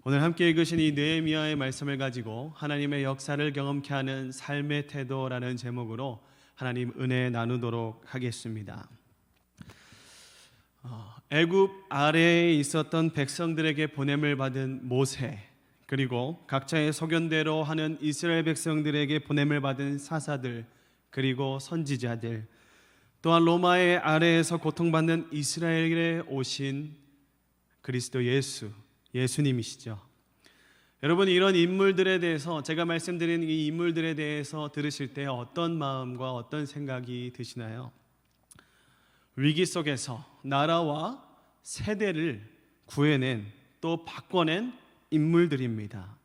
오늘 함께 읽으신 이 느헤미야의 말씀을 가지고 하나님의 역사를 경험케 하는 삶의 태도라는 제목으로 하나님 은혜 나누도록 하겠습니다. 애굽 아래에 있었던 백성들에게 보냄을 받은 모세, 그리고 각자의 소견대로 하는 이스라엘 백성들에게 보냄을 받은 사사들, 그리고 선지자들, 또한 로마의 아래에서 고통받는 이스라엘에 오신 그리스도 예수님이시죠. 여러분, 이런 인물들에 대해서, 제가 말씀드린 이 인물들에 대해서 들으실 때 어떤 마음과 어떤 생각이 드시나요? 위기 속에서 나라와 세대를 구해낸, 또 바꿔낸 인물들입니다.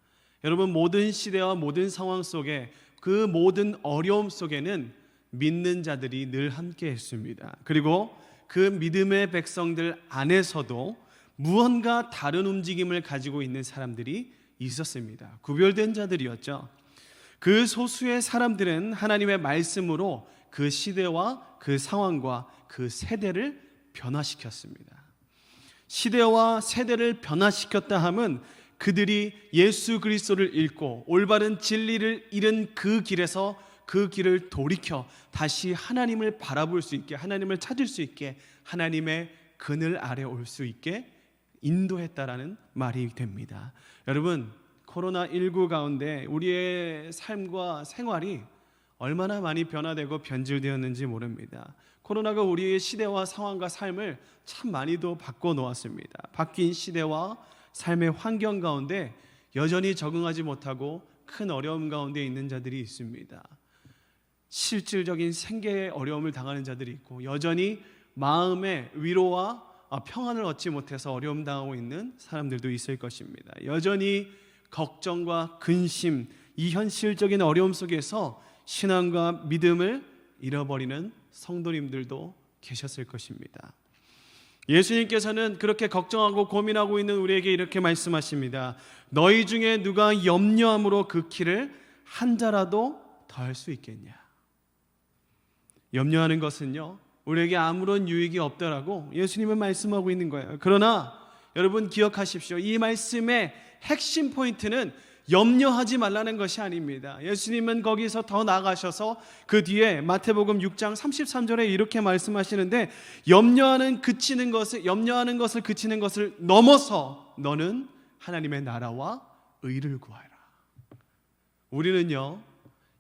여러분, 모든 시대와 모든 상황 속에, 그 모든 어려움 속에는 믿는 자들이 늘 함께 했습니다. 그리고 그 믿음의 백성들 안에서도 무언가 다른 움직임을 가지고 있는 사람들이 있었습니다. 구별된 자들이었죠. 그 소수의 사람들은 하나님의 말씀으로 그 시대와 그 상황과 그 세대를 변화시켰습니다. 시대와 세대를 변화시켰다 함은 그들이 예수 그리스도를 읽고 올바른 진리를 잃은 그 길에서 그 길을 돌이켜 다시 하나님을 바라볼 수 있게, 하나님을 찾을 수 있게, 하나님의 그늘 아래 올 수 있게 인도했다라는 말이 됩니다. 여러분, 코로나19 가운데 우리의 삶과 생활이 얼마나 많이 변화되고 변질되었는지 모릅니다. 코로나가 우리의 시대와 상황과 삶을 참 많이도 바꿔놓았습니다. 바뀐 시대와 삶의 환경 가운데 여전히 적응하지 못하고 큰 어려움 가운데 있는 자들이 있습니다. 실질적인 생계의 어려움을 당하는 자들이 있고, 여전히 마음의 위로와 평안을 얻지 못해서 어려움 당하고 있는 사람들도 있을 것입니다. 여전히 걱정과 근심, 이 현실적인 어려움 속에서 신앙과 믿음을 잃어버리는 성도님들도 계셨을 것입니다. 예수님께서는 그렇게 걱정하고 고민하고 있는 우리에게 이렇게 말씀하십니다. 너희 중에 누가 염려함으로 그 키를 한 자라도 더할 수 있겠냐? 염려하는 것은요, 우리에게 아무런 유익이 없다라고 예수님은 말씀하고 있는 거예요. 그러나 여러분 기억하십시오. 이 말씀의 핵심 포인트는 염려하지 말라는 것이 아닙니다. 예수님은 거기서 더 나아가셔서 그 뒤에 마태복음 6장 33절에 이렇게 말씀하시는데, 염려하는 것을 그치는 것을 넘어서 너는 하나님의 나라와 의를 구하라. 우리는요,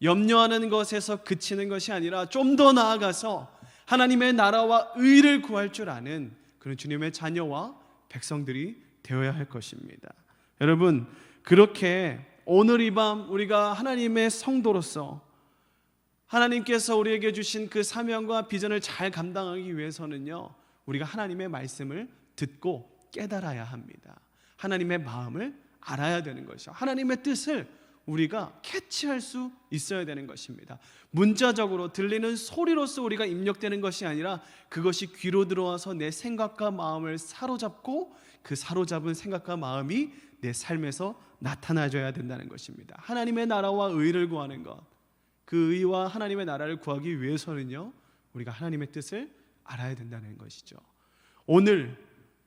염려하는 것에서 그치는 것이 아니라 좀 더 나아가서 하나님의 나라와 의를 구할 줄 아는 그런 주님의 자녀와 백성들이 되어야 할 것입니다. 여러분, 그렇게 오늘 이 밤 우리가 하나님의 성도로서 하나님께서 우리에게 주신 그 사명과 비전을 잘 감당하기 위해서는요, 우리가 하나님의 말씀을 듣고 깨달아야 합니다. 하나님의 마음을 알아야 되는 것이죠. 하나님의 뜻을 우리가 캐치할 수 있어야 되는 것입니다. 문자적으로 들리는 소리로서 우리가 입력되는 것이 아니라 그것이 귀로 들어와서 내 생각과 마음을 사로잡고 그 사로잡은 생각과 마음이 내 삶에서 나타나줘야 된다는 것입니다. 하나님의 나라와 의를 구하는 것, 그 의와 하나님의 나라를 구하기 위해서는요, 우리가 하나님의 뜻을 알아야 된다는 것이죠. 오늘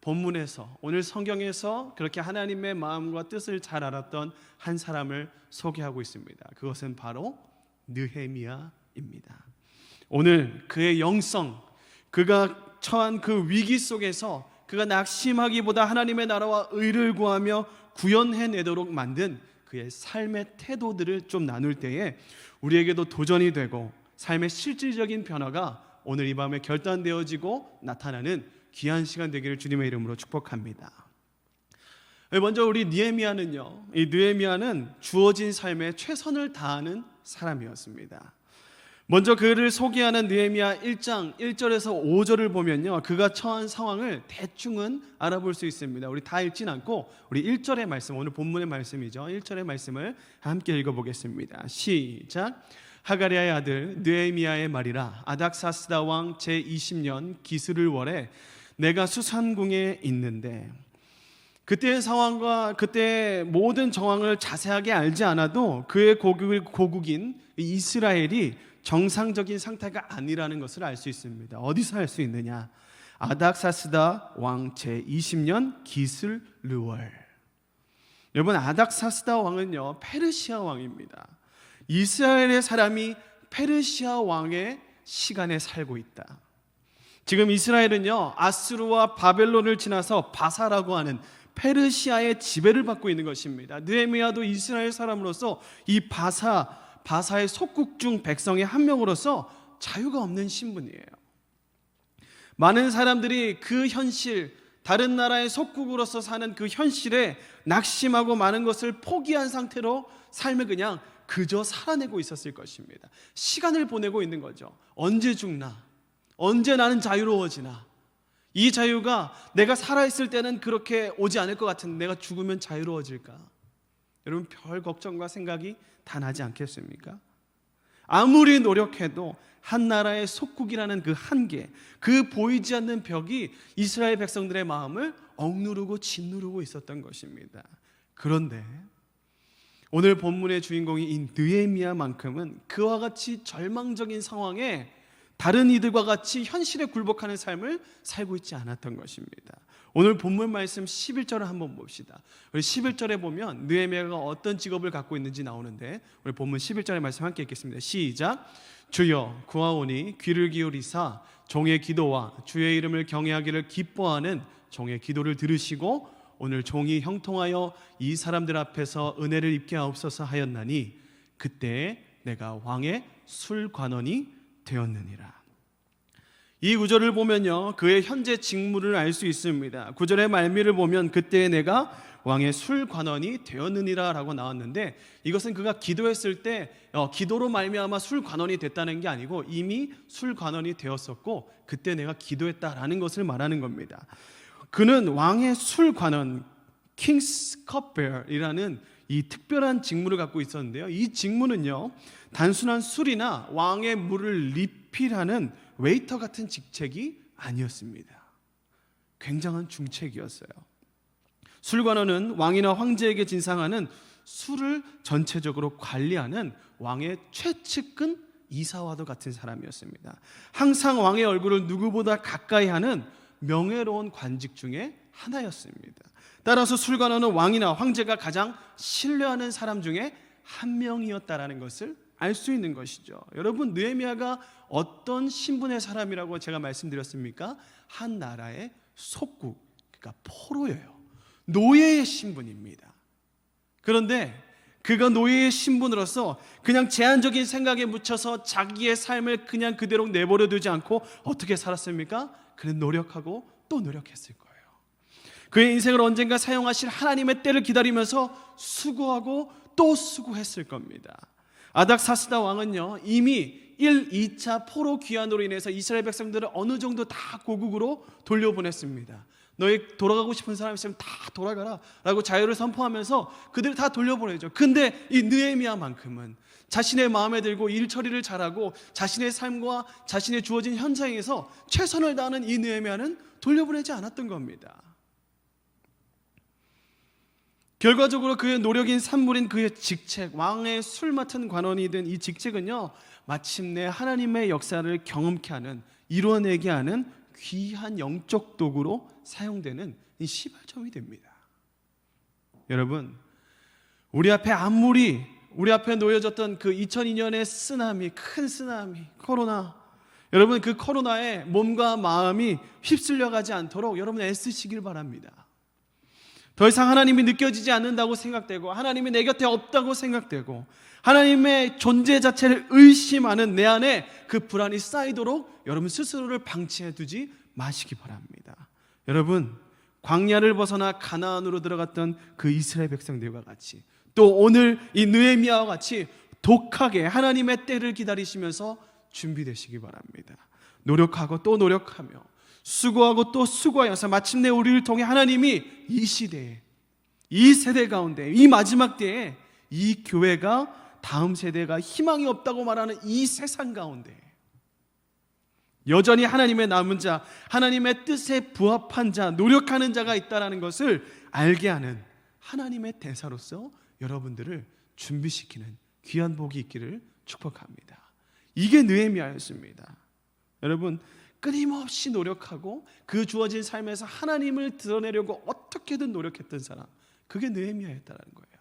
본문에서, 오늘 성경에서 그렇게 하나님의 마음과 뜻을 잘 알았던 한 사람을 소개하고 있습니다. 그것은 바로 느헤미야입니다. 오늘 그의 영성, 그가 처한 그 위기 속에서 그가 낙심하기보다 하나님의 나라와 의를 구하며 구현해내도록 만든 그의 삶의 태도들을 좀 나눌 때에 우리에게도 도전이 되고 삶의 실질적인 변화가 오늘 이 밤에 결단되어지고 나타나는 귀한 시간 되기를 주님의 이름으로 축복합니다. 먼저 우리 느헤미야는요, 이 느헤미야는 주어진 삶에 최선을 다하는 사람이었습니다. 먼저 그를 소개하는 느헤미야 1장 1절에서 5절을 보면요, 그가 처한 상황을 대충은 알아볼 수 있습니다. 우리 다 읽진 않고 우리 1절의 말씀, 오늘 본문의 말씀이죠. 1절의 말씀을 함께 읽어보겠습니다. 시작. 하가랴의 아들 느헤미야의 말이라. 아닥사스다 왕 제20년 기스를 월에 내가 수산궁에 있는데, 그때의 상황과 그때의 모든 정황을 자세하게 알지 않아도 그의 고국인 이스라엘이 정상적인 상태가 아니라는 것을 알 수 있습니다. 어디서 알 수 있느냐? 아닥사스다 왕 제20년 기슬 르월. 여러분, 아닥사스다 왕은요 페르시아 왕입니다. 이스라엘의 사람이 페르시아 왕의 시간에 살고 있다. 지금 이스라엘은요 아스루와 바벨론을 지나서 바사라고 하는 페르시아의 지배를 받고 있는 것입니다. 느헤미야도 이스라엘 사람으로서 이 바사의 속국 중 백성의 한 명으로서 자유가 없는 신분이에요. 많은 사람들이 그 현실, 다른 나라의 속국으로서 사는 그 현실에 낙심하고 많은 것을 포기한 상태로 삶을 그냥 그저 살아내고 있었을 것입니다. 시간을 보내고 있는 거죠. 언제 죽나? 언제 나는 자유로워지나? 이 자유가 내가 살아있을 때는 그렇게 오지 않을 것 같은데 내가 죽으면 자유로워질까? 여러분, 별 걱정과 생각이 다 나지 않겠습니까? 아무리 노력해도 한 나라의 속국이라는 그 한계, 그 보이지 않는 벽이 이스라엘 백성들의 마음을 억누르고 짓누르고 있었던 것입니다. 그런데 오늘 본문의 주인공이 이 느헤미야만큼은 그와 같이 절망적인 상황에 다른 이들과 같이 현실에 굴복하는 삶을 살고 있지 않았던 것입니다. 오늘 본문 말씀 11절을 한번 봅시다. 우리 11절에 보면 느헤미야가 어떤 직업을 갖고 있는지 나오는데 우리 본문 11절의 말씀 함께 읽겠습니다. 시작. 주여 구하오니 귀를 기울이사 종의 기도와 주의 이름을 경외하기를 기뻐하는 종의 기도를 들으시고 오늘 종이 형통하여 이 사람들 앞에서 은혜를 입게 하옵소서 하였나니 그때 내가 왕의 술관원이 되었느니라. 이 구절을 보면요 그의 현재 직무를 알 수 있습니다. 구절의 말미를 보면 그때 내가 왕의 술관원이 되었느니라 라고 나왔는데 이것은 그가 기도했을 때 기도로 말미암아 술관원이 됐다는 게 아니고 이미 술관원이 되었었고 그때 내가 기도했다라는 것을 말하는 겁니다. 그는 왕의 술관원 킹스 컵베어이라는 이 특별한 직무를 갖고 있었는데요, 이 직무는요 단순한 술이나 왕의 물을 리필하는 웨이터 같은 직책이 아니었습니다. 굉장한 중책이었어요. 술관원은 왕이나 황제에게 진상하는 술을 전체적으로 관리하는 왕의 최측근 이사와도 같은 사람이었습니다. 항상 왕의 얼굴을 누구보다 가까이 하는 명예로운 관직 중에 하나였습니다. 따라서 술관원은 왕이나 황제가 가장 신뢰하는 사람 중에 한 명이었다라는 것을 알 수 있는 것이죠. 여러분, 느헤미야가 어떤 신분의 사람이라고 제가 말씀드렸습니까? 한 나라의 속국, 그러니까 포로예요. 노예의 신분입니다. 그런데 그가 노예의 신분으로서 그냥 제한적인 생각에 묻혀서 자기의 삶을 그냥 그대로 내버려 두지 않고 어떻게 살았습니까? 그는 노력하고 또 노력했을 거예요. 그의 인생을 언젠가 사용하실 하나님의 때를 기다리면서 수고하고 또 수고했을 겁니다. 아닥사스다 왕은요 이미 1, 2차 포로 귀환으로 인해서 이스라엘 백성들을 어느 정도 다 고국으로 돌려보냈습니다. 너희 돌아가고 싶은 사람 있으면 다 돌아가라 라고 자유를 선포하면서 그들을 다 돌려보내죠. 근데 이 느헤미야만큼은 자신의 마음에 들고 일 처리를 잘하고 자신의 삶과 자신의 주어진 현장에서 최선을 다하는 이 느헤미야는 돌려보내지 않았던 겁니다. 결과적으로 그의 노력인 산물인 그의 직책, 왕의 술 맡은 관원이 된 이 직책은요 마침내 하나님의 역사를 경험케 하는, 이뤄내게 하는 귀한 영적 도구로 사용되는 이 시발점이 됩니다. 여러분, 우리 앞에 놓여졌던 그 2002년의 쓰나미, 큰 쓰나미, 코로나, 여러분 그 코로나에 몸과 마음이 휩쓸려가지 않도록 여러분 애쓰시길 바랍니다. 더 이상 하나님이 느껴지지 않는다고 생각되고 하나님이 내 곁에 없다고 생각되고 하나님의 존재 자체를 의심하는 내 안에 그 불안이 쌓이도록 여러분 스스로를 방치해 두지 마시기 바랍니다. 여러분, 광야를 벗어나 가나안으로 들어갔던 그 이스라엘 백성들과 같이 또 오늘 이 느헤미야와 같이 독하게 하나님의 때를 기다리시면서 준비되시기 바랍니다. 노력하고 또 노력하며 수고하고 또 수고하여서 마침내 우리를 통해 하나님이 이 시대에, 이 세대 가운데, 이 마지막 때에 이 교회가 다음 세대가 희망이 없다고 말하는 이 세상 가운데 여전히 하나님의 남은 자, 하나님의 뜻에 부합한 자, 노력하는 자가 있다는 것을 알게 하는 하나님의 대사로서 여러분들을 준비시키는 귀한 복이 있기를 축복합니다. 이게 느헤미야였습니다. 여러분, 끊임없이 노력하고 그 주어진 삶에서 하나님을 드러내려고 어떻게든 노력했던 사람, 그게 느헤미야였다는 거예요.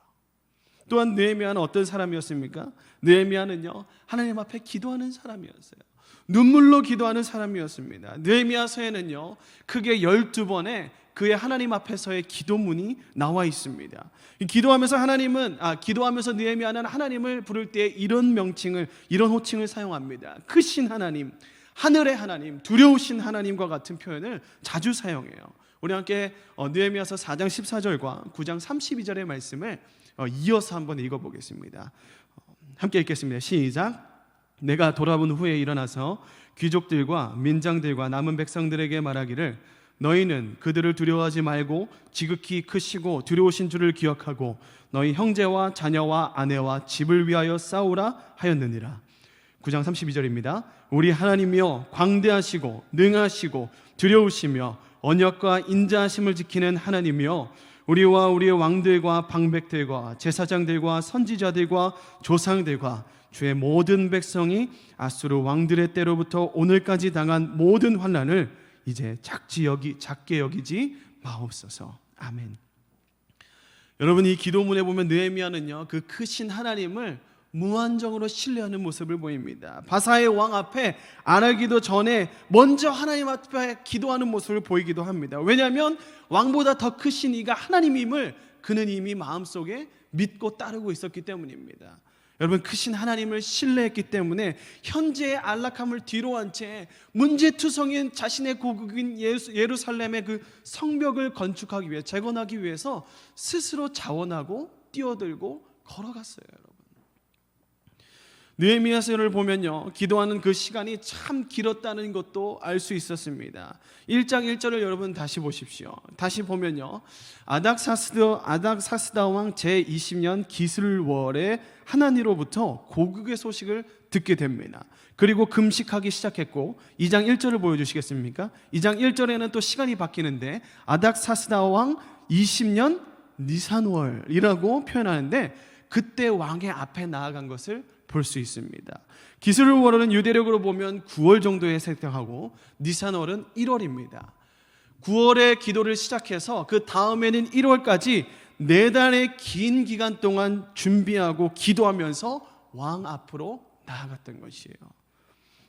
또한 느헤미야는 어떤 사람이었습니까? 느헤미야는요, 하나님 앞에 기도하는 사람이었어요. 눈물로 기도하는 사람이었습니다. 느헤미야서에는요, 크게 12번의 그의 하나님 앞에서의 기도문이 나와 있습니다. 기도하면서 느헤미야는 하나님을 부를 때 이런 호칭을 사용합니다. 크신 하나님, 하늘의 하나님, 두려우신 하나님과 같은 표현을 자주 사용해요. 우리 함께 느헤미야서 4장 14절과 9장 32절의 말씀을 이어서 한번 읽어보겠습니다. 함께 읽겠습니다. 시작. 내가 돌아본 후에 일어나서 귀족들과 민장들과 남은 백성들에게 말하기를 너희는 그들을 두려워하지 말고 지극히 크시고 두려우신 줄을 기억하고 너희 형제와 자녀와 아내와 집을 위하여 싸우라 하였느니라. 9장 32절입니다. 우리 하나님이여 광대하시고 능하시고 두려우시며 언약과 인자하심을 지키는 하나님이여 우리와 우리의 왕들과 방백들과 제사장들과 선지자들과 조상들과 주의 모든 백성이 아수르 왕들의 때로부터 오늘까지 당한 모든 환난을 이제 작게 여기지 마옵소서. 아멘. 여러분, 이 기도문에 보면 느헤미야는요, 그 크신 하나님을 무한정으로 신뢰하는 모습을 보입니다. 바사의 왕 앞에 안 하기도 전에 먼저 하나님 앞에 기도하는 모습을 보이기도 합니다. 왜냐하면 왕보다 더 크신 이가 하나님임을 그는 이미 마음속에 믿고 따르고 있었기 때문입니다. 여러분, 크신 하나님을 신뢰했기 때문에 현재의 안락함을 뒤로한 채 문제투성인 자신의 고국인 예루살렘의 그 성벽을 건축하기 위해, 재건하기 위해서 스스로 자원하고 뛰어들고 걸어갔어요. 여러분, 느헤미야서를 보면요, 기도하는 그 시간이 참 길었다는 것도 알 수 있었습니다. 1장 1절을 여러분 다시 보십시오. 다시 보면요, 아닥사스다 왕 제20년 기슬월에 하나님으로부터 고국의 소식을 듣게 됩니다. 그리고 금식하기 시작했고, 2장 1절을 보여주시겠습니까? 2장 1절에는 또 시간이 바뀌는데 아닥사스다 왕 20년 니산월이라고 표현하는데, 그때 왕의 앞에 나아간 것을 볼 수 있습니다. 기슬월은 유대력으로 보면 9월 정도에 세팅하고 니산월은 1월입니다. 9월에 기도를 시작해서 그 다음에는 1월까지 4달의 긴 기간 동안 준비하고 기도하면서 왕 앞으로 나아갔던 것이에요.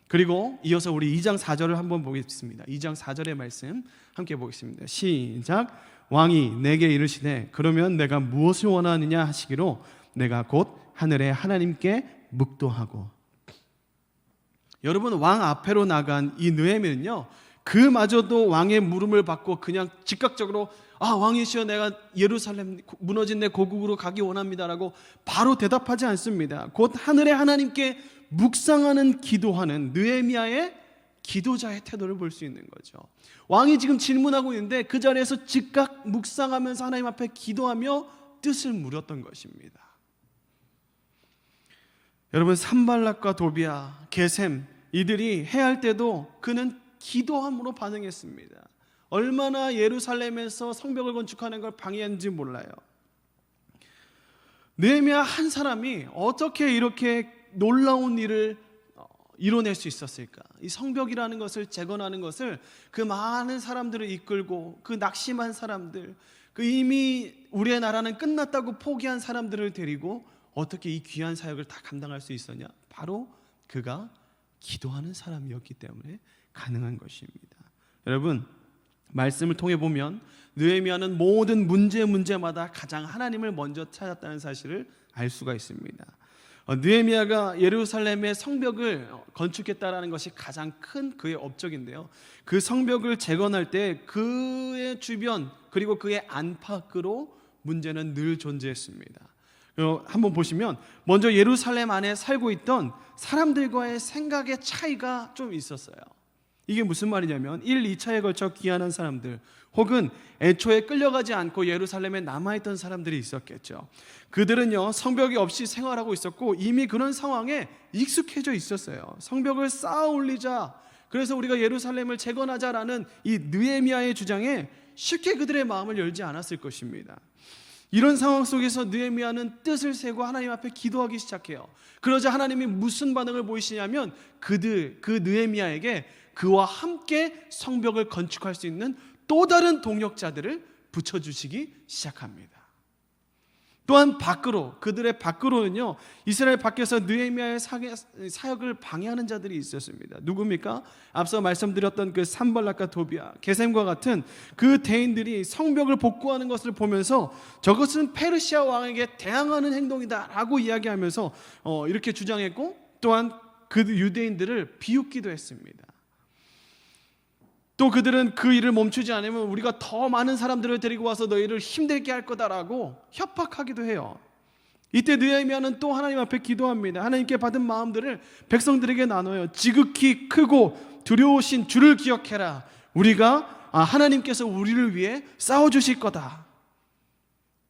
그리고 이어서 우리 2장 4절을 한번 보겠습니다. 2장 4절의 말씀 함께 보겠습니다. 시작. 왕이 내게 이르시되 그러면 내가 무엇을 원하느냐 하시기로 내가 곧 하늘의 하나님께 묵도하고. 여러분, 왕 앞에로 나간 이 느헤미야는요, 그마저도 왕의 물음을 받고 그냥 즉각적으로 왕이시여 내가 예루살렘 무너진 내 고국으로 가기 원합니다라고 바로 대답하지 않습니다. 곧 하늘의 하나님께 묵상하는 기도하는 느헤미야의 기도자의 태도를 볼 수 있는 거죠. 왕이 지금 질문하고 있는데 그 자리에서 즉각 묵상하면서 하나님 앞에 기도하며 뜻을 물었던 것입니다. 여러분, 산발락과 도비야, 게셈 이들이 해할 때도 그는 기도함으로 반응했습니다. 얼마나 예루살렘에서 성벽을 건축하는 걸 방해했는지 몰라요. 느헤미야 한 사람이 어떻게 이렇게 놀라운 일을 이뤄낼 수 있었을까? 이 성벽이라는 것을 재건하는 것을 그 많은 사람들을 이끌고 그 낙심한 사람들, 그 이미 우리의 나라는 끝났다고 포기한 사람들을 데리고 어떻게 이 귀한 사역을 다 감당할 수 있었냐? 바로 그가 기도하는 사람이었기 때문에 가능한 것입니다. 여러분, 말씀을 통해 보면 느헤미야는 모든 문제마다 가장 하나님을 먼저 찾았다는 사실을 알 수가 있습니다. 느헤미야가 예루살렘의 성벽을 건축했다라는 것이 가장 큰 그의 업적인데요, 그 성벽을 재건할 때 그의 주변 그리고 그의 안팎으로 문제는 늘 존재했습니다. 한번 보시면 먼저 예루살렘 안에 살고 있던 사람들과의 생각의 차이가 좀 있었어요. 이게 무슨 말이냐면 1, 2차에 걸쳐 귀환한 사람들, 혹은 애초에 끌려가지 않고 예루살렘에 남아있던 사람들이 있었겠죠. 그들은요, 성벽이 없이 생활하고 있었고 이미 그런 상황에 익숙해져 있었어요. 성벽을 쌓아 올리자, 그래서 우리가 예루살렘을 재건하자라는 이 느헤미야의 주장에 쉽게 그들의 마음을 열지 않았을 것입니다. 이런 상황 속에서 느헤미야는 뜻을 세고 하나님 앞에 기도하기 시작해요. 그러자 하나님이 무슨 반응을 보이시냐면 그 느헤미야에게 그와 함께 성벽을 건축할 수 있는 또 다른 동력자들을 붙여주시기 시작합니다. 또한 밖으로, 그들의 밖으로는요, 이스라엘 밖에서 느헤미야의 사역을 방해하는 자들이 있었습니다. 누굽니까? 앞서 말씀드렸던 그 산발락과 도비야, 게셈과 같은 그 대인들이 성벽을 복구하는 것을 보면서 저것은 페르시아 왕에게 대항하는 행동이다라고 이야기하면서 이렇게 주장했고, 또한 그 유대인들을 비웃기도 했습니다. 또 그들은 그 일을 멈추지 않으면 우리가 더 많은 사람들을 데리고 와서 너희를 힘들게 할 거다라고 협박하기도 해요. 이때 느헤미야는 또 하나님 앞에 기도합니다. 하나님께 받은 마음들을 백성들에게 나눠요. 지극히 크고 두려우신 주를 기억해라. 하나님께서 우리를 위해 싸워주실 거다.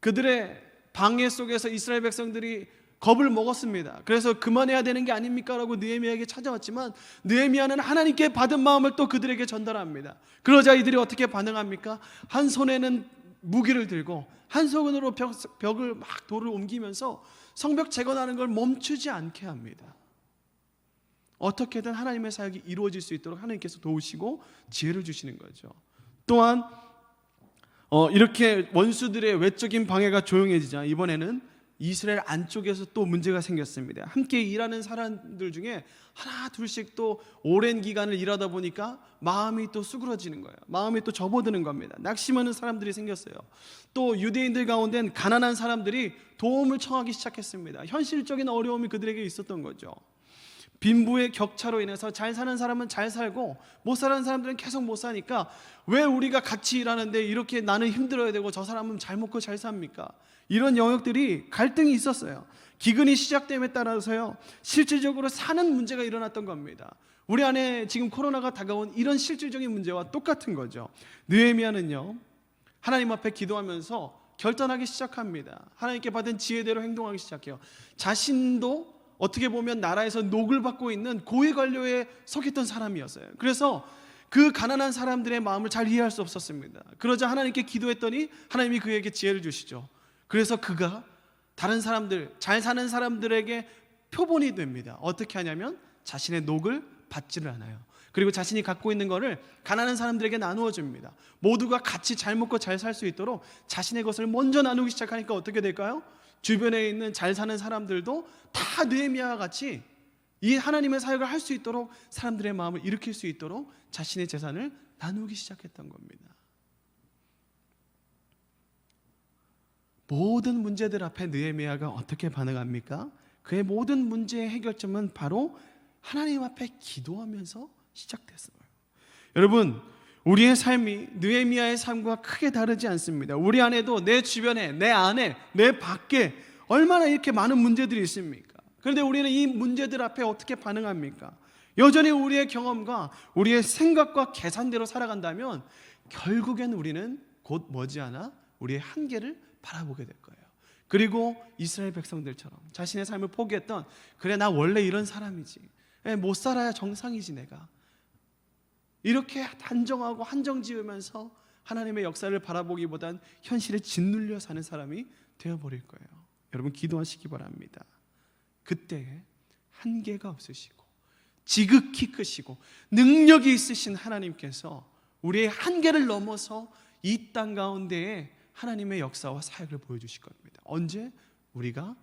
그들의 방해 속에서 이스라엘 백성들이 겁을 먹었습니다. 그래서 그만해야 되는 게 아닙니까? 라고 느헤미야에게 찾아왔지만 느헤미야는 하나님께 받은 마음을 또 그들에게 전달합니다. 그러자 이들이 어떻게 반응합니까? 한 손에는 무기를 들고 한 손으로 벽을 막 돌을 옮기면서 성벽 재건하는 걸 멈추지 않게 합니다. 어떻게든 하나님의 사역이 이루어질 수 있도록 하나님께서 도우시고 지혜를 주시는 거죠. 또한 이렇게 원수들의 외적인 방해가 조용해지자 이번에는 이스라엘 안쪽에서 또 문제가 생겼습니다. 함께 일하는 사람들 중에 하나 둘씩 또 오랜 기간을 일하다 보니까 마음이 또 수그러지는 거예요. 마음이 또 접어드는 겁니다. 낙심하는 사람들이 생겼어요. 또 유대인들 가운데는 가난한 사람들이 도움을 청하기 시작했습니다. 현실적인 어려움이 그들에게 있었던 거죠. 빈부의 격차로 인해서 잘 사는 사람은 잘 살고 못 사는 사람들은 계속 못 사니까 왜 우리가 같이 일하는데 이렇게 나는 힘들어야 되고 저 사람은 잘 먹고 잘 삽니까? 이런 영역들이 갈등이 있었어요. 기근이 시작됨에 따라서요, 실질적으로 사는 문제가 일어났던 겁니다. 우리 안에 지금 코로나가 다가온 이런 실질적인 문제와 똑같은 거죠. 느헤미야는요, 하나님 앞에 기도하면서 결단하기 시작합니다. 하나님께 받은 지혜대로 행동하기 시작해요. 자신도 어떻게 보면 나라에서 녹을 받고 있는 고위 관료에 속했던 사람이었어요. 그래서 그 가난한 사람들의 마음을 잘 이해할 수 없었습니다. 그러자 하나님께 기도했더니 하나님이 그에게 지혜를 주시죠. 그래서 그가 다른 사람들, 잘 사는 사람들에게 표본이 됩니다. 어떻게 하냐면 자신의 녹을 받지를 않아요. 그리고 자신이 갖고 있는 거를 가난한 사람들에게 나누어 줍니다. 모두가 같이 잘 먹고 잘 살 수 있도록 자신의 것을 먼저 나누기 시작하니까 어떻게 될까요? 주변에 있는 잘 사는 사람들도 다 느헤미야와 같이 이 하나님의 사역을 할 수 있도록, 사람들의 마음을 일으킬 수 있도록 자신의 재산을 나누기 시작했던 겁니다. 모든 문제들 앞에 느헤미야가 어떻게 반응합니까? 그의 모든 문제의 해결점은 바로 하나님 앞에 기도하면서 시작됐어요. 여러분, 우리의 삶이 느헤미야의 삶과 크게 다르지 않습니다. 우리 안에도, 내 주변에, 내 안에, 내 밖에 얼마나 이렇게 많은 문제들이 있습니까? 그런데 우리는 이 문제들 앞에 어떻게 반응합니까? 여전히 우리의 경험과 우리의 생각과 계산대로 살아간다면 결국엔 우리는 곧 머지않아 우리의 한계를 바라보게 될 거예요. 그리고 이스라엘 백성들처럼 자신의 삶을 포기했던, 그래 나 원래 이런 사람이지, 못 살아야 정상이지 내가, 이렇게 단정하고 한정 지으면서 하나님의 역사를 바라보기보단 현실에 짓눌려 사는 사람이 되어버릴 거예요. 여러분, 기도하시기 바랍니다. 그때 한계가 없으시고 지극히 크시고 능력이 있으신 하나님께서 우리의 한계를 넘어서 이 땅 가운데에 하나님의 역사와 사역을 보여주실 겁니다. 언제? 우리가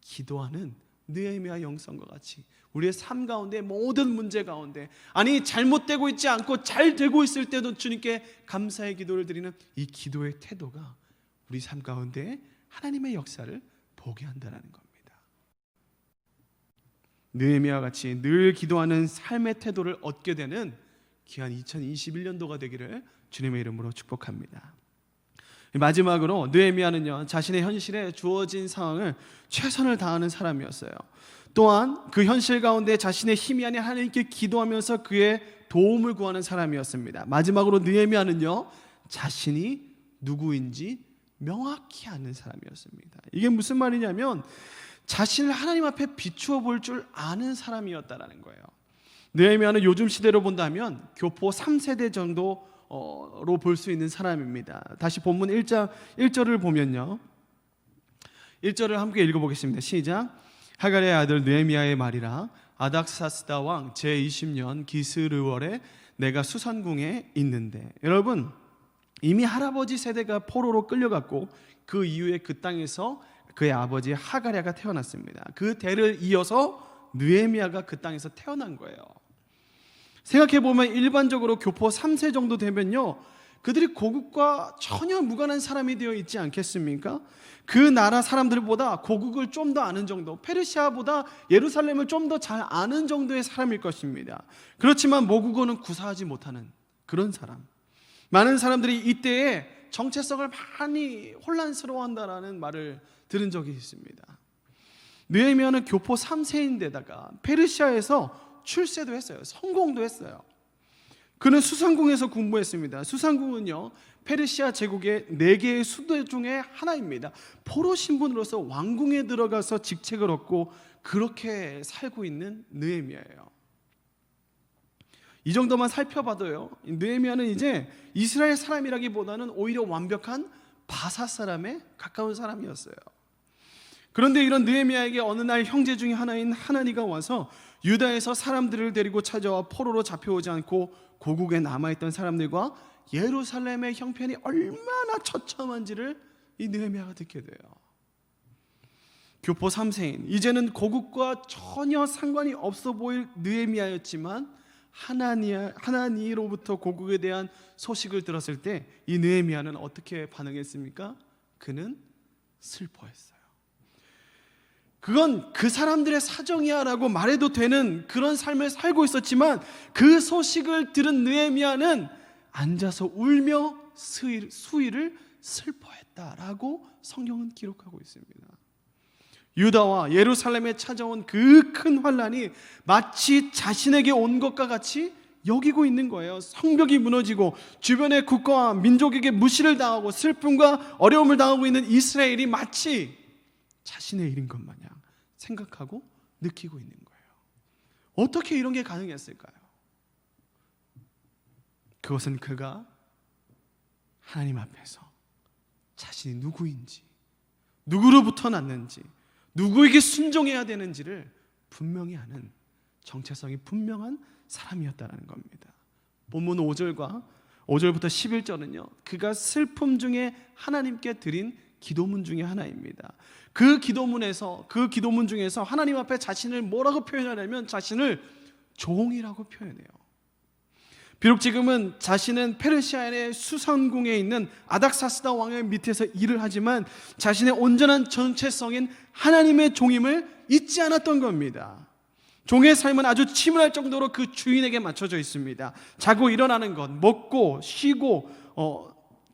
기도하는 느헤미야 영성과 같이 우리의 삶 가운데, 모든 문제 가운데, 아니 잘못되고 있지 않고 잘 되고 있을 때도 주님께 감사의 기도를 드리는 이 기도의 태도가 우리 삶 가운데 하나님의 역사를 보게 한다는 겁니다. 느헤미야와 같이 늘 기도하는 삶의 태도를 얻게 되는 귀한 2021년도가 되기를 주님의 이름으로 축복합니다. 마지막으로 느헤미야는요, 자신의 현실에 주어진 상황을 최선을 다하는 사람이었어요. 또한 그 현실 가운데 자신의 힘이 아닌 하나님께 기도하면서 그의 도움을 구하는 사람이었습니다. 마지막으로 느헤미야는요, 자신이 누구인지 명확히 아는 사람이었습니다. 이게 무슨 말이냐면 자신을 하나님 앞에 비추어 볼 줄 아는 사람이었다라는 거예요. 느헤미야는 요즘 시대로 본다면 교포 3세대 정도로 볼 수 있는 사람입니다. 다시 본문 1절을 보면요, 1절을 함께 읽어보겠습니다. 시작. 하갈의 아들 느헤미야의 말이라. 아닥사스다 왕 제20년 기스르월에 내가 수산궁에 있는데. 여러분, 이미 할아버지 세대가 포로로 끌려갔고 그 이후에 그 땅에서 그의 아버지 하가랴가 태어났습니다. 그 대를 이어서 느헤미야가 그 땅에서 태어난 거예요. 생각해보면 일반적으로 교포 3세 정도 되면요, 그들이 고국과 전혀 무관한 사람이 되어 있지 않겠습니까? 그 나라 사람들보다 고국을 좀 더 아는 정도, 페르시아보다 예루살렘을 좀 더 잘 아는 정도의 사람일 것입니다. 그렇지만 모국어는 구사하지 못하는 그런 사람. 많은 사람들이 이때에 정체성을 많이 혼란스러워한다라는 말을 들은 적이 있습니다. 느헤미야는 교포 3세인데다가 페르시아에서 출세도 했어요. 성공도 했어요. 그는 수상궁에서 공부했습니다. 수상궁은요, 페르시아 제국의 4개의 수도 중에 하나입니다. 포로 신분으로서 왕궁에 들어가서 직책을 얻고 그렇게 살고 있는 느헤미야예요. 이 정도만 살펴봐도요, 느헤미야는 이제 이스라엘 사람이라기보다는 오히려 완벽한 바사 사람에 가까운 사람이었어요. 그런데 이런 느헤미야에게 어느 날 형제 중에 하나인 하나니가 와서 유다에서 사람들을 데리고 찾아와 포로로 잡혀오지 않고 고국에 남아있던 사람들과 예루살렘의 형편이 얼마나 처참한지를 이 느헤미야가 듣게 돼요. 교포 3세인, 이제는 고국과 전혀 상관이 없어 보일 느헤미야였지만 하나니로부터 고국에 대한 소식을 들었을 때 이 느헤미야는 어떻게 반응했습니까? 그는 슬퍼했어요. 그건 그 사람들의 사정이야 라고 말해도 되는 그런 삶을 살고 있었지만 그 소식을 들은 느헤미야는 앉아서 울며 수위를 슬퍼했다라고 성경은 기록하고 있습니다. 유다와 예루살렘에 찾아온 그 큰 환란이 마치 자신에게 온 것과 같이 여기고 있는 거예요. 성벽이 무너지고 주변의 국가와 민족에게 무시를 당하고 슬픔과 어려움을 당하고 있는 이스라엘이 마치 자신의 일인 것 마냥 생각하고 느끼고 있는 거예요. 어떻게 이런 게 가능했을까요? 그것은 그가 하나님 앞에서 자신이 누구인지, 누구로부터 났는지, 누구에게 순종해야 되는지를 분명히 아는 정체성이 분명한 사람이었다는 겁니다. 본문 5절부터 11절은요, 그가 슬픔 중에 하나님께 드린 기도문 중에 하나입니다. 그 기도문 중에서 하나님 앞에 자신을 뭐라고 표현하냐면 자신을 종이라고 표현해요. 비록 지금은 자신은 페르시아의 수상궁에 있는 아닥사스다 왕의 밑에서 일을 하지만 자신의 온전한 정체성인 하나님의 종임을 잊지 않았던 겁니다. 종의 삶은 아주 치밀할 정도로 그 주인에게 맞춰져 있습니다. 자고 일어나는 것, 먹고 쉬고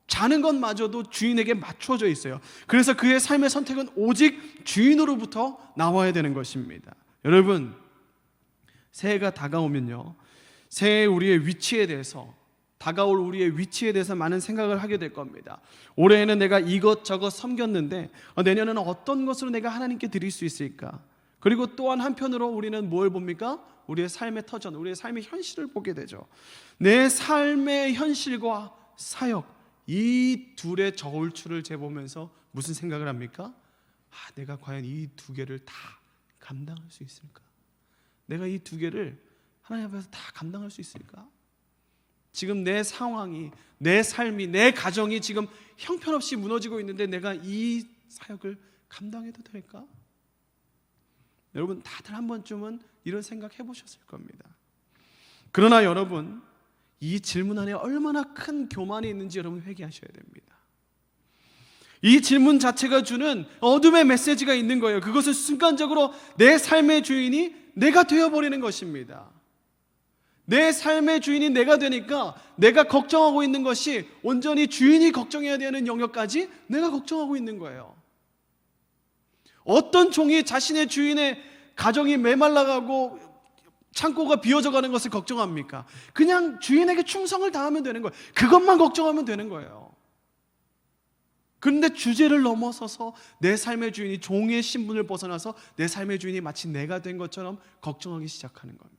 자는 것마저도 주인에게 맞춰져 있어요. 그래서 그의 삶의 선택은 오직 주인으로부터 나와야 되는 것입니다. 여러분, 새해가 다가오면요, 새해 우리의 위치에 대해서, 다가올 우리의 위치에 대해서 많은 생각을 하게 될 겁니다. 올해에는 내가 이것저것 섬겼는데 내년에는 어떤 것으로 내가 하나님께 드릴 수 있을까? 그리고 또한 한편으로 우리는 뭘 봅니까? 우리의 삶의 터전, 우리의 삶의 현실을 보게 되죠. 내 삶의 현실과 사역, 이 둘의 저울추를 재보면서 무슨 생각을 합니까? 내가 과연 이 두 개를 다 감당할 수 있을까? 내가 이 두 개를 하나님 앞에서 다 감당할 수 있을까? 지금 내 상황이, 내 삶이, 내 가정이 지금 형편없이 무너지고 있는데 내가 이 사역을 감당해도 될까? 여러분, 다들 한 번쯤은 이런 생각 해보셨을 겁니다. 그러나 여러분, 이 질문 안에 얼마나 큰 교만이 있는지 여러분 회개하셔야 됩니다. 이 질문 자체가 주는 어둠의 메시지가 있는 거예요. 그것은 순간적으로 내 삶의 주인이 내가 되어버리는 것입니다. 내 삶의 주인이 내가 되니까 내가 걱정하고 있는 것이 온전히 주인이 걱정해야 되는 영역까지 내가 걱정하고 있는 거예요. 어떤 종이 자신의 주인의 가정이 메말라가고 창고가 비어져 가는 것을 걱정합니까? 그냥 주인에게 충성을 다하면 되는 거예요. 그것만 걱정하면 되는 거예요. 그런데 주제를 넘어서서 내 삶의 주인이 종의 신분을 벗어나서 내 삶의 주인이 마치 내가 된 것처럼 걱정하기 시작하는 겁니다.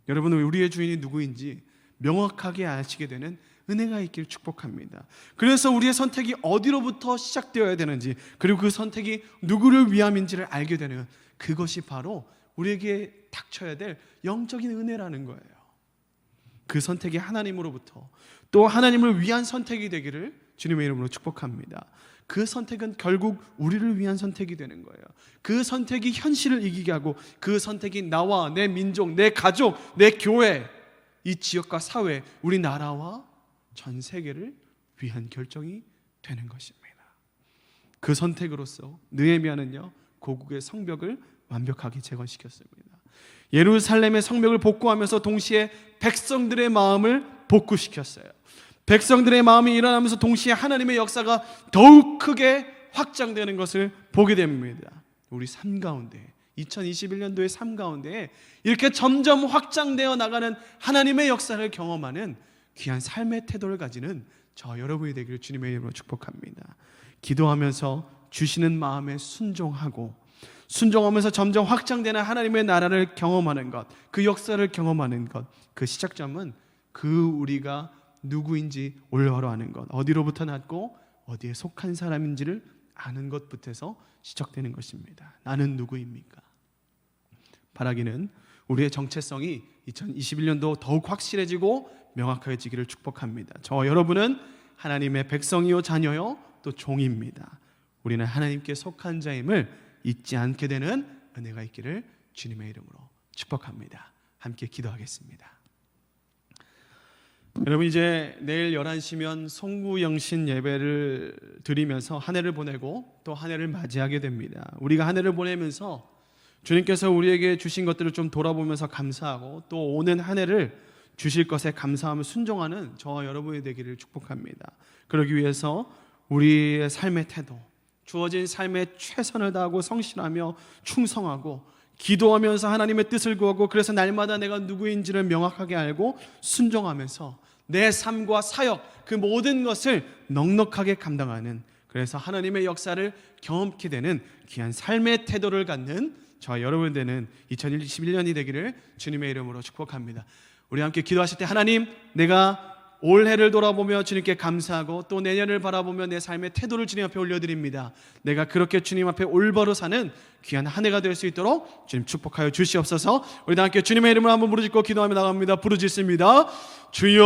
여러분은 우리의 주인이 누구인지 명확하게 아시게 되는 은혜가 있길 축복합니다. 그래서 우리의 선택이 어디로부터 시작되어야 되는지, 그리고 그 선택이 누구를 위함인지를 알게 되는 그것이 바로 우리에게 닥쳐야 될 영적인 은혜라는 거예요. 그 선택이 하나님으로부터 또 하나님을 위한 선택이 되기를 주님의 이름으로 축복합니다. 그 선택은 결국 우리를 위한 선택이 되는 거예요. 그 선택이 현실을 이기게 하고 그 선택이 나와 내 민족, 내 가족, 내 교회, 이 지역과 사회, 우리나라와 전 세계를 위한 결정이 되는 것입니다. 그 선택으로서 느헤미야는요 고국의 성벽을 완벽하게 재건시켰습니다. 예루살렘의 성벽을 복구하면서 동시에 백성들의 마음을 복구시켰어요. 백성들의 마음이 일어나면서 동시에 하나님의 역사가 더욱 크게 확장되는 것을 보게 됩니다. 우리 삶 가운데 2021년도의 삶 가운데 이렇게 점점 확장되어 나가는 하나님의 역사를 경험하는 귀한 삶의 태도를 가지는 저 여러분이 되기를 주님의 이름으로 축복합니다. 기도하면서 주시는 마음에 순종하면서 점점 확장되는 하나님의 나라를 경험하는 것, 그 역사를 경험하는 것, 그 시작점은 그 우리가 누구인지 올바로 아는 것, 어디로부터 났고 어디에 속한 사람인지를 아는 것부터서 시작되는 것입니다. 나는 누구입니까? 바라기는 우리의 정체성이 2021년도 더욱 확실해지고 명확해지기를 축복합니다. 저 여러분은 하나님의 백성이요 자녀요 또 종입니다. 우리는 하나님께 속한 자임을 잊지 않게 되는 은혜가 있기를 주님의 이름으로 축복합니다. 함께 기도하겠습니다. 여러분 이제 내일 11시면 송구영신 예배를 드리면서 한 해를 보내고 또 한 해를 맞이하게 됩니다. 우리가 한 해를 보내면서 주님께서 우리에게 주신 것들을 좀 돌아보면서 감사하고 또 오는 한 해를 주실 것에 감사하며 순종하는 저와 여러분이 되기를 축복합니다. 그러기 위해서 우리의 삶의 태도, 주어진 삶에 최선을 다하고 성실하며 충성하고 기도하면서 하나님의 뜻을 구하고 그래서 날마다 내가 누구인지를 명확하게 알고 순종하면서 내 삶과 사역 그 모든 것을 넉넉하게 감당하는, 그래서 하나님의 역사를 경험케 되는 귀한 삶의 태도를 갖는 저와 여러분 되는 2021년이 되기를 주님의 이름으로 축복합니다. 우리 함께 기도하실 때 하나님, 내가 올해를 돌아보며 주님께 감사하고 또 내년을 바라보며 내 삶의 태도를 주님 앞에 올려드립니다. 내가 그렇게 주님 앞에 올바로 사는 귀한 한 해가 될 수 있도록 주님 축복하여 주시옵소서. 우리 다 함께 주님의 이름을 한번 부르짖고 기도하며 나갑니다. 부르짖습니다. 주여